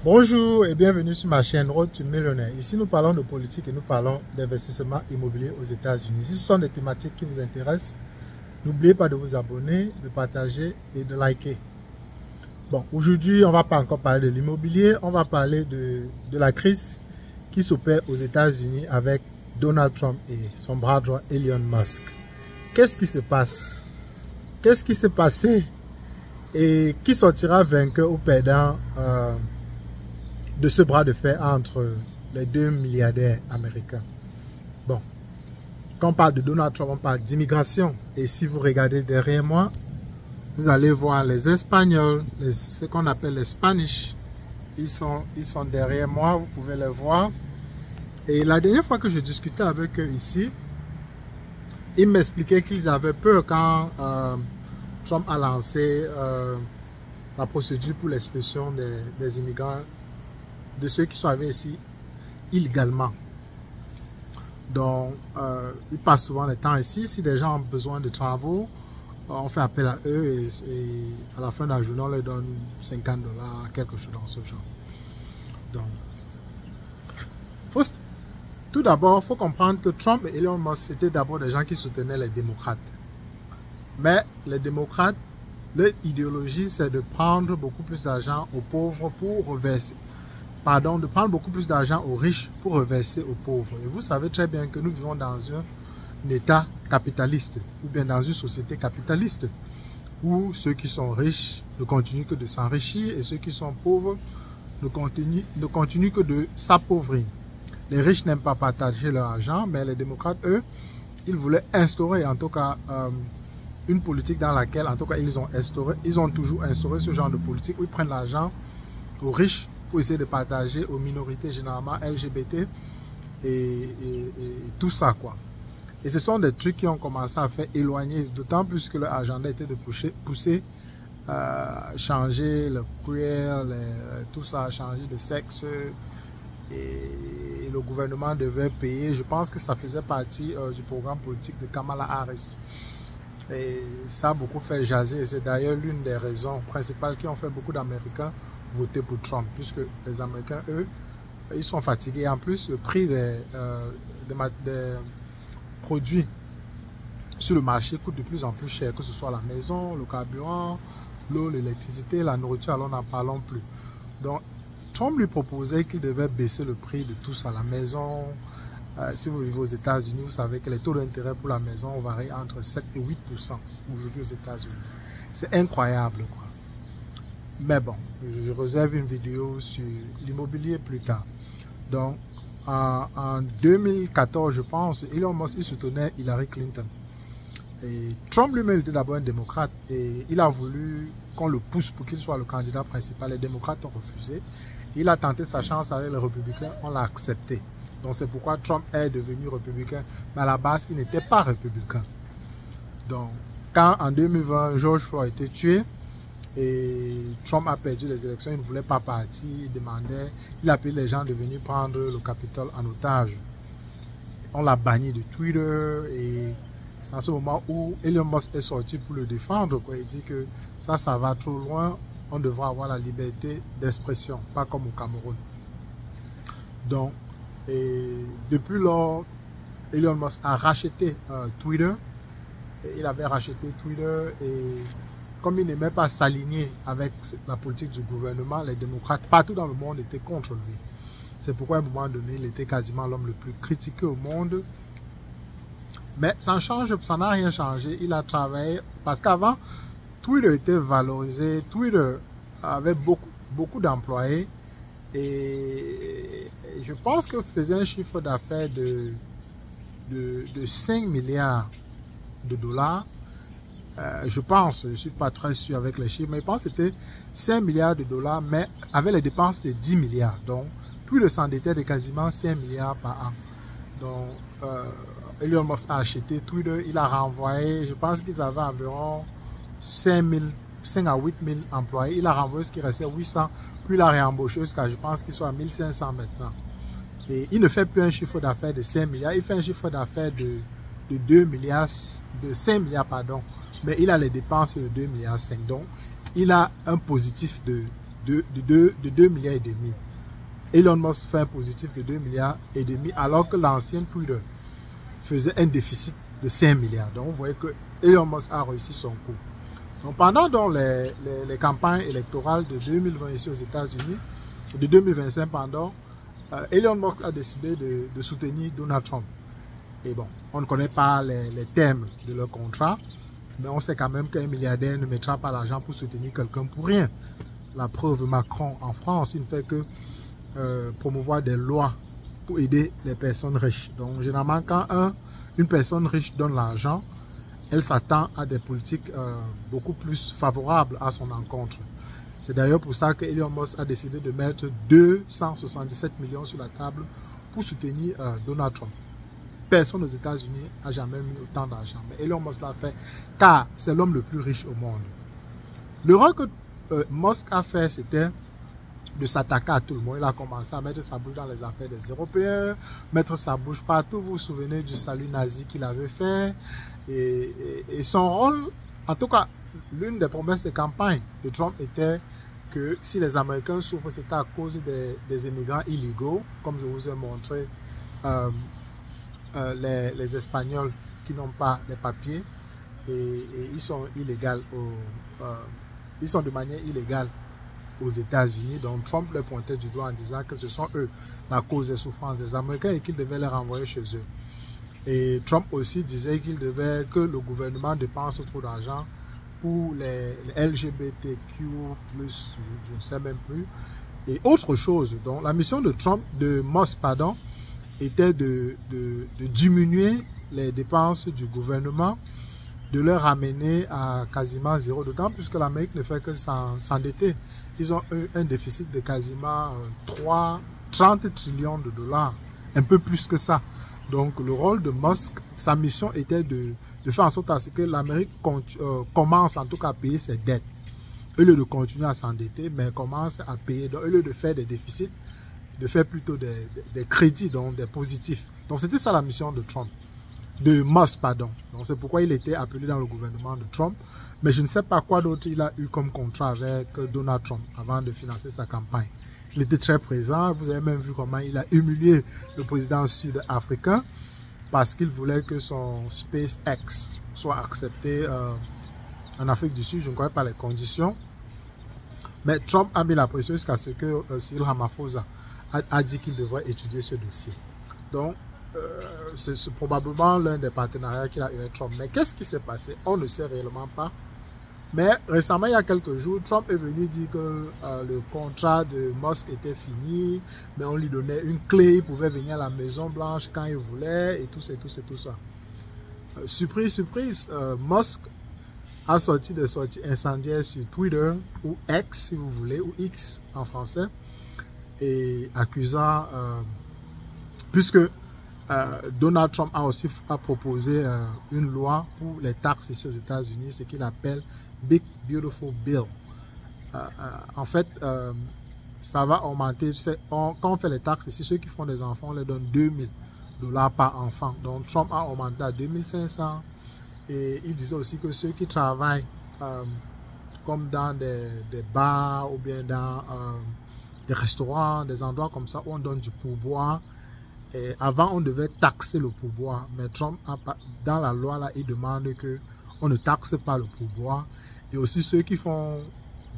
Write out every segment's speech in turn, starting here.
Bonjour et bienvenue sur ma chaîne Road to Millionaire. Ici, nous parlons de politique et nous parlons d'investissement immobilier aux États-Unis. Si ce sont des thématiques qui vous intéressent, n'oubliez pas de vous abonner, de partager et de liker. Bon, aujourd'hui, on ne va pas encore parler de l'immobilier, on va parler de la crise qui s'opère aux États-Unis avec Donald Trump et son bras droit Elon Musk. Qu'est-ce qui se passe? Qu'est-ce qui s'est passé? Et qui sortira vainqueur ou perdant de ce bras de fer entre les deux milliardaires américains? Bon, quand on parle de Donald Trump, on parle d'immigration. Et si vous regardez derrière moi, vous allez voir les Espagnols, ce qu'on appelle les Spanish. Ils sont derrière moi, vous pouvez les voir. Et la dernière fois que je discutais avec eux ici, ils m'expliquaient qu'ils avaient peur quand Trump a lancé la procédure pour l'expulsion des immigrants, de ceux qui sont arrivés ici illégalement. Donc, ils passent souvent le temps ici. Si des gens ont besoin de travaux, on fait appel à eux et à la fin de la journée, on leur donne $50, quelque chose dans ce genre. Donc, tout d'abord, il faut comprendre que Trump et Elon Musk, c'était d'abord des gens qui soutenaient les démocrates. Mais les démocrates, leur idéologie, c'est de prendre beaucoup plus d'argent aux pauvres pour reverser. Pardon, de prendre beaucoup plus d'argent aux riches pour reverser aux pauvres. Et vous savez très bien que nous vivons dans un État capitaliste, ou bien dans une société capitaliste, où ceux qui sont riches ne continuent que de s'enrichir et ceux qui sont pauvres ne continuent que de s'appauvrir. Les riches n'aiment pas partager leur argent, mais les démocrates, eux, ils voulaient instaurer en tout cas une politique dans laquelle, en tout cas, ils ont toujours instauré ce genre de politique où ils prennent l'argent aux riches pour essayer de partager aux minorités, généralement LGBT et tout ça, quoi. Et ce sont des trucs qui ont commencé à faire éloigner, d'autant plus que leur agenda était de pousser changer le queer, tout ça, changer de sexe. Et le gouvernement devait payer. Je pense que ça faisait partie du programme politique de Kamala Harris. Et ça a beaucoup fait jaser. Et c'est d'ailleurs l'une des raisons principales qui ont fait beaucoup d'Américains voter pour Trump. Puisque les Américains, eux, ils sont fatigués. Et en plus, le prix des produits sur le marché coûte de plus en plus cher. Que ce soit la maison, le carburant, l'eau, l'électricité, la nourriture, alors n'en parlons plus. Donc, Trump lui proposait qu'il devait baisser le prix de tout ça, la maison. Si vous vivez aux États-Unis, vous savez que les taux d'intérêt pour la maison varient entre 7 et 8% aujourd'hui aux États-Unis. C'est incroyable, quoi. Mais bon, je réserve une vidéo sur l'immobilier plus tard. Donc, en 2014, je pense, Elon Musk, il soutenait Hillary Clinton. Et Trump lui-même était d'abord un démocrate et il a voulu qu'on le pousse pour qu'il soit le candidat principal. Les démocrates ont refusé. Il a tenté sa chance avec les républicains, on l'a accepté. Donc c'est pourquoi Trump est devenu républicain. Mais à la base, il n'était pas républicain. Donc, quand en 2020, George Floyd a été tué et Trump a perdu les élections, il ne voulait pas partir, il appelait les gens de venir prendre le Capitole en otage. On l'a banni de Twitter et c'est à ce moment où Elon Musk est sorti pour le défendre, quoi. Il dit que ça va trop loin. On devra avoir la liberté d'expression, pas comme au Cameroun. Donc, depuis lors, Elon Musk a racheté Twitter. Il avait racheté Twitter et comme il n'aimait pas s'aligner avec la politique du gouvernement, les démocrates partout dans le monde étaient contre lui. C'est pourquoi à un moment donné, il était quasiment l'homme le plus critiqué au monde. Mais ça n'a rien changé. Il a travaillé parce qu'avant, Twitter était valorisé, Twitter avait beaucoup d'employés et je pense que faisait un chiffre d'affaires de 5 milliards de dollars. Je pense, je ne suis pas très sûr avec les chiffres, mais je pense que c'était 5 milliards de dollars, mais avec les dépenses de 10 milliards. Donc, Twitter s'endettait de quasiment 5 milliards par an. Donc, Elon Musk a acheté Twitter, il a renvoyé, je pense qu'ils avaient environ 5 à 8 000 employés. Il a renvoyé ce qui restait 800, puis il a réembauché jusqu'à, je pense qu'ils sont à 1500 maintenant. Et il ne fait plus un chiffre d'affaires de 5 milliards, il fait un chiffre d'affaires de 2 milliards, de 5 milliards, pardon. Mais il a les dépenses de 2 milliards 5. Donc, il a un positif de de 2 milliards et demi. Elon Musk fait un positif de 2 milliards et demi alors que l'ancien Twitter faisait un déficit de 5 milliards. Donc vous voyez que Elon Musk a réussi son coup. Donc pendant donc, les campagnes électorales de 2020 ici aux États-Unis, de 2025 pardon, Elon Musk a décidé de soutenir Donald Trump. Et bon, on ne connaît pas les termes de leur contrat, mais on sait quand même qu'un milliardaire ne mettra pas l'argent pour soutenir quelqu'un pour rien. La preuve, Macron en France, il ne fait que promouvoir des lois pour aider les personnes riches. Donc généralement quand une personne riche donne l'argent, elle s'attend à des politiques beaucoup plus favorables à son encontre. C'est d'ailleurs pour ça que Elon Musk a décidé de mettre 277 millions sur la table pour soutenir Donald Trump. Personne aux États-Unis n'a jamais mis autant d'argent, mais Elon Musk l'a fait car c'est l'homme le plus riche au monde. L'erreur que Musk a fait, c'était de s'attaquer à tout le monde. Il a commencé à mettre sa bouche dans les affaires des Européens, mettre sa bouche partout. Vous vous souvenez du salut nazi qu'il avait fait. Et son rôle, en tout cas, l'une des promesses de campagne de Trump était que si les Américains souffrent, c'était à cause des immigrants illégaux, comme je vous ai montré, les Espagnols qui n'ont pas les papiers et ils sont illégaux, ils sont de manière illégale aux États-Unis. Donc Trump les pointait du doigt en disant que ce sont eux la cause des souffrances des Américains et qu'il devait les renvoyer chez eux. Et Trump aussi disait qu'il devait que le gouvernement dépense trop d'argent pour les LGBTQ+, je ne sais même plus, et autre chose. Donc la mission de Musk, était de diminuer les dépenses du gouvernement, de les ramener à quasiment zéro, d'autant plus que l'Amérique ne fait que s'endetter. Ils ont eu un déficit de quasiment 30 trillions de dollars, un peu plus que ça. Donc le rôle de Musk, sa mission était de faire en sorte à ce que l'Amérique commence en tout cas à payer ses dettes. Au lieu de continuer à s'endetter, mais commence à payer. Donc au lieu de faire des déficits, de faire plutôt des crédits, donc des positifs. Donc c'était ça la mission de Musk, pardon. Donc c'est pourquoi il était appelé dans le gouvernement de Trump. Mais je ne sais pas quoi d'autre il a eu comme contrat avec Donald Trump avant de financer sa campagne. Il était très présent. Vous avez même vu comment il a humilié le président sud-africain parce qu'il voulait que son SpaceX soit accepté en Afrique du Sud. Je ne connais pas les conditions. Mais Trump a mis la pression jusqu'à ce que Cyril Ramaphosa a dit qu'il devrait étudier ce dossier. Donc, c'est probablement l'un des partenariats qu'il a eu avec Trump. Mais qu'est-ce qui s'est passé? On ne sait réellement pas. Mais récemment, il y a quelques jours, Trump est venu dire que le contrat de Musk était fini, mais on lui donnait une clé, il pouvait venir à la Maison Blanche quand il voulait, et tout ça. Surprise, surprise, Musk a sorti des sorties incendiaires sur Twitter, ou X si vous voulez, ou X en français, et accusant, puisque Donald Trump a aussi proposé une loi pour les taxes ici aux États-Unis, ce qu'il appelle Big Beautiful Bill. En fait, ça va augmenter. Quand on fait les taxes ici, ceux qui font des enfants, on les donne $2000 par enfant. Donc Trump a augmenté à 2500. Et il disait aussi que ceux qui travaillent comme dans des bars ou bien dans des restaurants, des endroits comme ça où on donne du pourboire. Et avant, on devait taxer le pourboire. Mais Trump, dans la loi, là, il demande qu'on ne taxe pas le pourboire. Et aussi ceux qui font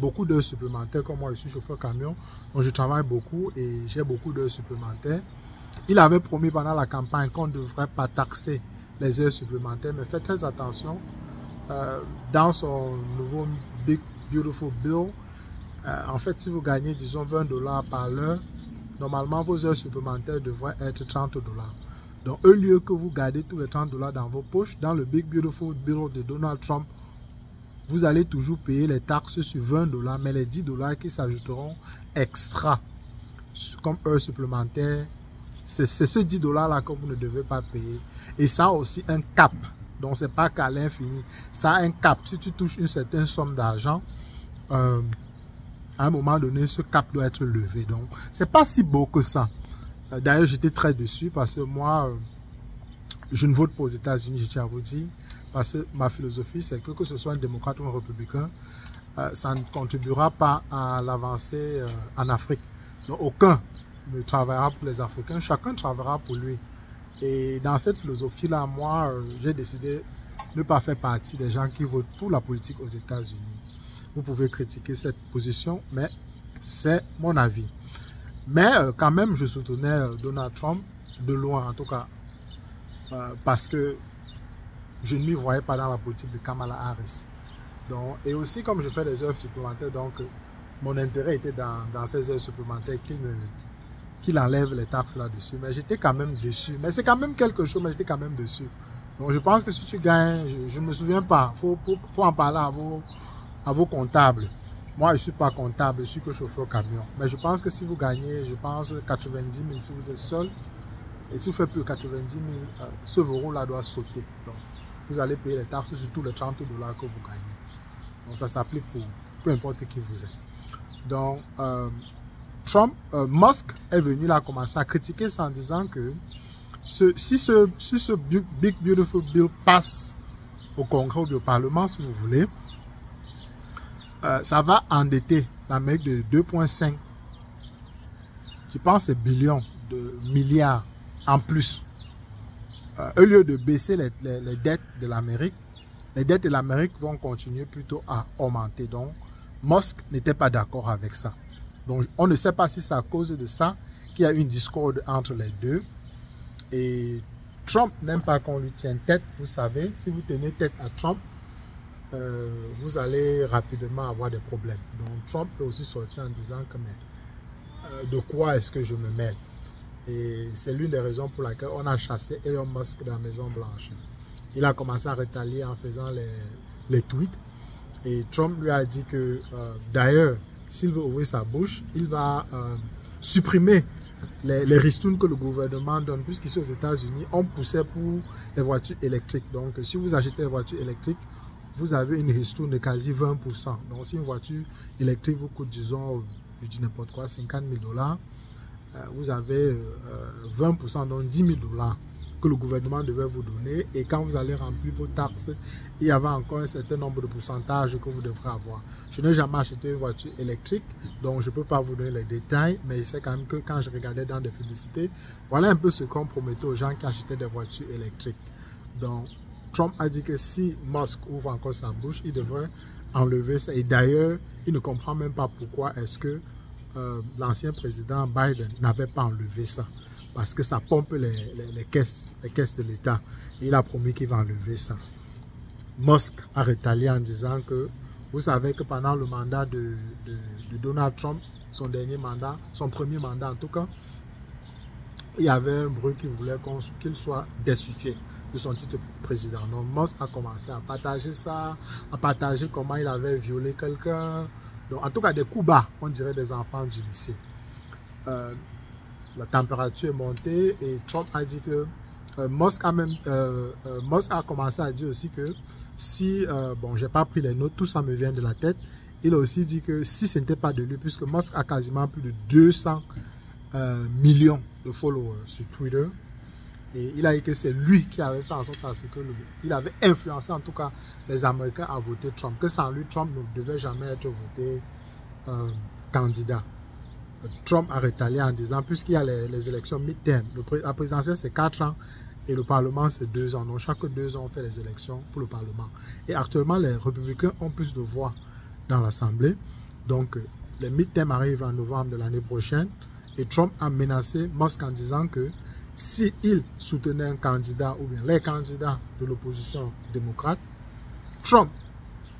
beaucoup d'heures supplémentaires, comme moi, je suis chauffeur camion, donc je travaille beaucoup et j'ai beaucoup d'heures supplémentaires. Il avait promis pendant la campagne qu'on ne devrait pas taxer les heures supplémentaires, mais faites très attention. Dans son nouveau Big Beautiful Bill, en fait, si vous gagnez, disons, $20 par l'heure, normalement, vos heures supplémentaires devraient être $30. Donc, au lieu que vous gardez tous les $30 dans vos poches, dans le Big Beautiful Bill de Donald Trump, vous allez toujours payer les taxes sur $20, mais les $10 qui s'ajouteront extra comme heures supplémentaires, c'est ce $10 que vous ne devez pas payer. Et ça a aussi un cap. Donc, ce n'est pas qu'à l'infini. Ça a un cap. Si tu touches une certaine somme d'argent, à un moment donné, ce cap doit être levé. Donc, ce n'est pas si beau que ça. D'ailleurs, j'étais très déçu parce que moi, je ne vote pas aux États-Unis, je tiens à vous dire. Parce que ma philosophie, c'est que ce soit un démocrate ou un républicain, ça ne contribuera pas à l'avancée en Afrique. Donc aucun ne travaillera pour les Africains, chacun travaillera pour lui. Et dans cette philosophie-là, moi, j'ai décidé de ne pas faire partie des gens qui votent pour la politique aux États-Unis. Vous pouvez critiquer cette position, mais c'est mon avis. Mais quand même, je soutenais Donald Trump de loin, en tout cas, parce que je ne m'y voyais pas dans la politique de Kamala Harris. Donc, et aussi, comme je fais des heures supplémentaires, donc mon intérêt était dans ces heures supplémentaires qu'il enlève les taxes là-dessus. Mais j'étais quand même déçu. Mais c'est quand même quelque chose, mais j'étais quand même déçu. Donc, je pense que si tu gagnes, je ne me souviens pas, faut en parler à vos comptables. Moi, je ne suis pas comptable, je suis que chauffeur camion. Mais je pense que si vous gagnez, je pense 90 000 si vous êtes seul. Et si vous faites plus de 90 000, ce euro-là doit sauter. Donc, vous allez payer les taxes sur tous les 30 $ que vous gagnez. Donc, ça s'applique pour peu importe qui vous êtes. Donc, Musk est venu là commencer à critiquer ça en disant que si ce Big Beautiful Bill passe au Congrès ou au Parlement, si vous voulez, ça va endetter l'Amérique de 2,5, je pense, billions de milliards en plus. Au lieu de baisser les dettes de l'Amérique, les dettes de l'Amérique vont continuer plutôt à augmenter. Donc, Musk n'était pas d'accord avec ça. Donc, on ne sait pas si c'est à cause de ça qu'il y a une discorde entre les deux. Et Trump n'aime pas qu'on lui tienne tête. Vous savez, si vous tenez tête à Trump, vous allez rapidement avoir des problèmes. Donc, Trump peut aussi sortir en disant que mais, de quoi est-ce que je me mêle? Et c'est l'une des raisons pour laquelle on a chassé Elon Musk de la Maison Blanche. Il a commencé à rétalier en faisant les tweets. Et Trump lui a dit que, d'ailleurs, s'il veut ouvrir sa bouche, il va supprimer les ristournes que le gouvernement donne. Puisqu'ici aux États-Unis, on poussait pour les voitures électriques. Donc, si vous achetez une voiture électrique, vous avez une ristourne de quasi 20%. Donc, si une voiture électrique vous coûte, disons, je dis n'importe quoi, 50 000 $, vous avez 20%, donc 10 000 $ que le gouvernement devait vous donner. Et quand vous allez remplir vos taxes, il y avait encore un certain nombre de pourcentages que vous devrez avoir. Je n'ai jamais acheté une voiture électrique, donc je ne peux pas vous donner les détails, mais je sais quand même que quand je regardais dans des publicités, voilà un peu ce qu'on promettait aux gens qui achetaient des voitures électriques. Donc, Trump a dit que si Musk ouvre encore sa bouche, il devrait enlever ça. Et d'ailleurs, il ne comprend même pas pourquoi est-ce que l'ancien président Biden n'avait pas enlevé ça. Parce que ça pompe les caisses de l'État. Il a promis qu'il va enlever ça. Musk a rétalié en disant que, vous savez que pendant le mandat de Donald Trump, son dernier mandat, son premier mandat en tout cas, il y avait un bruit qui voulait qu'il soit destitué de son titre président. Donc Musk a commencé à partager ça, à partager comment il avait violé quelqu'un. Donc en tout cas des coups bas, on dirait des enfants du lycée. La température est montée et Trump a dit que Musk a commencé à dire aussi que si, bon, j'ai pas pris les notes, tout ça me vient de la tête. Il a aussi dit que si ce n'était pas de lui, puisque Musk a quasiment plus de 200 millions de followers sur Twitter, et il a dit que c'est lui qui avait fait en sorte à ce que il avait influencé en tout cas les Américains à voter Trump, que sans lui, Trump ne devait jamais être voté candidat. Trump a rétalié en disant, puisqu'il y a les élections mid-term, la présidentielle c'est 4 ans et le Parlement c'est 2 ans. Donc chaque 2 ans on fait les élections pour le Parlement. Et actuellement les républicains ont plus de voix dans l'Assemblée. Donc les mid-term arrivent en novembre de l'année prochaine. Et Trump a menacé Musk en disant que s'il soutenait un candidat ou bien les candidats de l'opposition démocrate, Trump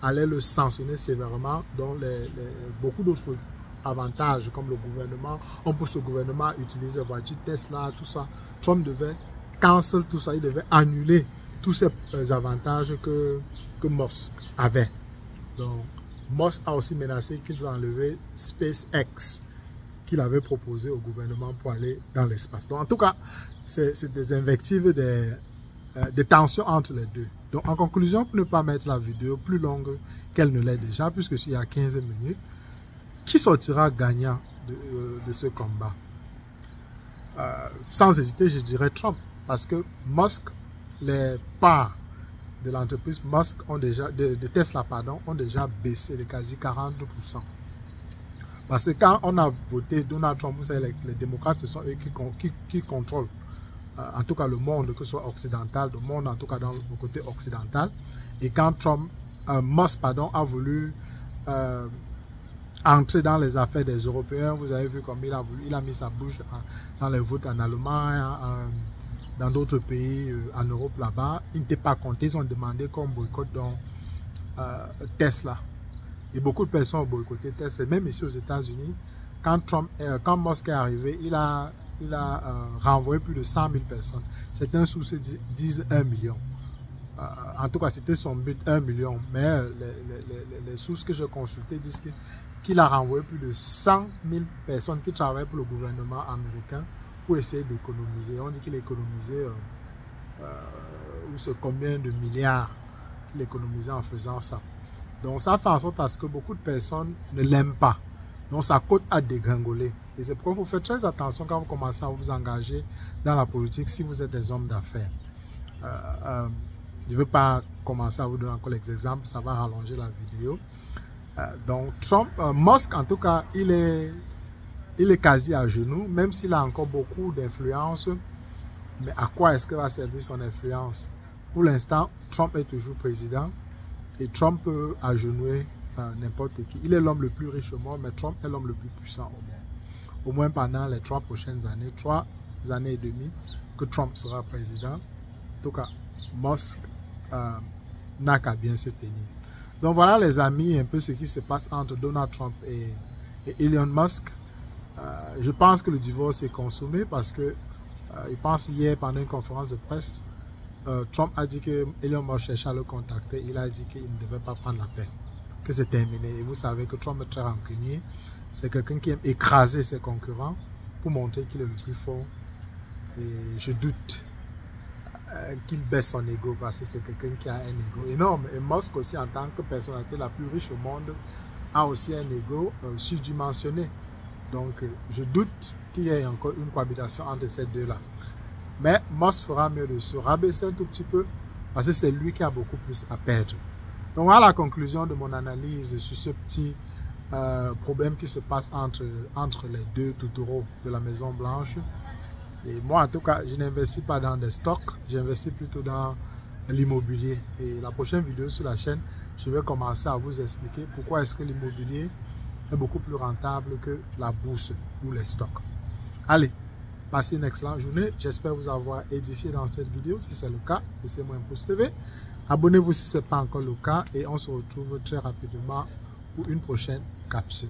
allait le sanctionner sévèrement, dont beaucoup d'autres avantages comme le gouvernement, on pousse le gouvernement à utiliser les voitures Tesla, tout ça. Trump devait cancel tout ça, il devait annuler tous ces avantages que Musk avait. Donc, Musk a aussi menacé qu'il doit enlever SpaceX qu'il avait proposé au gouvernement pour aller dans l'espace. Donc, en tout cas, c'est des invectives, des tensions entre les deux. Donc, en conclusion, pour ne pas mettre la vidéo plus longue qu'elle ne l'est déjà, puisque il y a 15 minutes, qui sortira gagnant de ce combat? Sans hésiter, je dirais Trump. Parce que Musk, les parts de l'entreprise Musk de Tesla, pardon, ont déjà baissé de quasi 40%. Parce que quand on a voté Donald Trump, vous savez, les démocrates, ce sont eux qui contrôlent, en tout cas le monde, que ce soit occidental, le monde en tout cas dans le côté occidental. Et quand Musk a voulu entrer dans les affaires des Européens, vous avez vu comme il a mis sa bouche dans les votes en Allemagne, dans d'autres pays en Europe là-bas. Ils n'étaient pas comptés, ils ont demandé qu'on boycotte donc Tesla. Et beaucoup de personnes ont boycotté Tesla. Même ici aux États-Unis, quand Musk est arrivé, il a renvoyé plus de 100 000 personnes. Certains sources disent 1 million. En tout cas, c'était son but, 1 million. Mais les sources que j'ai consultées disent qu'il a renvoyé plus de 100 000 personnes qui travaillent pour le gouvernement américain pour essayer d'économiser. On dit qu'il a économisé combien de milliards qu'il économisait en faisant ça. Donc ça fait en sorte à ce que beaucoup de personnes ne l'aiment pas. Donc sa cote a dégringolé. Et c'est pourquoi il faut faire très attention quand vous commencez à vous engager dans la politique si vous êtes des hommes d'affaires. Je ne veux pas commencer à vous donner encore les exemples, ça va rallonger la vidéo. Donc Musk en tout cas, il est quasi à genoux, même s'il a encore beaucoup d'influence. Mais à quoi est-ce que va servir son influence? Pour l'instant, Trump est toujours président et Trump peut agenouiller n'importe qui. Il est l'homme le plus riche au monde, mais Trump est l'homme le plus puissant au monde. Au moins pendant les 3 prochaines années, 3 années et demie que Trump sera président. En tout cas, Musk n'a qu'à bien se tenir. Donc voilà les amis, un peu ce qui se passe entre Donald Trump et Elon Musk. Je pense que le divorce est consommé parce que je pense hier pendant une conférence de presse, Trump a dit que Elon Musk cherchait à le contacter. Il a dit qu'il ne devait pas prendre la peine, que c'est terminé. Et vous savez que Trump est très rancunier. C'est quelqu'un qui aime écraser ses concurrents pour montrer qu'il est le plus fort. Et je doute qu'il baisse son ego parce que c'est quelqu'un qui a un ego énorme. Et Musk aussi, en tant que personnalité la plus riche au monde, a aussi un ego surdimensionné. Donc je doute qu'il y ait encore une cohabitation entre ces deux-là. Mais Musk fera mieux de se rabaisser un tout petit peu parce que c'est lui qui a beaucoup plus à perdre. Donc voilà la conclusion de mon analyse sur ce petit problème qui se passe entre les deux tourtereaux de la Maison Blanche. Et moi, en tout cas, je n'investis pas dans des stocks, j'investis plutôt dans l'immobilier. Et la prochaine vidéo sur la chaîne, je vais commencer à vous expliquer pourquoi est-ce que l'immobilier est beaucoup plus rentable que la bourse ou les stocks. Allez, passez une excellente journée. J'espère vous avoir édifié dans cette vidéo. Si c'est le cas, laissez-moi un pouce levé. Abonnez-vous si ce n'est pas encore le cas et on se retrouve très rapidement pour une prochaine capsule.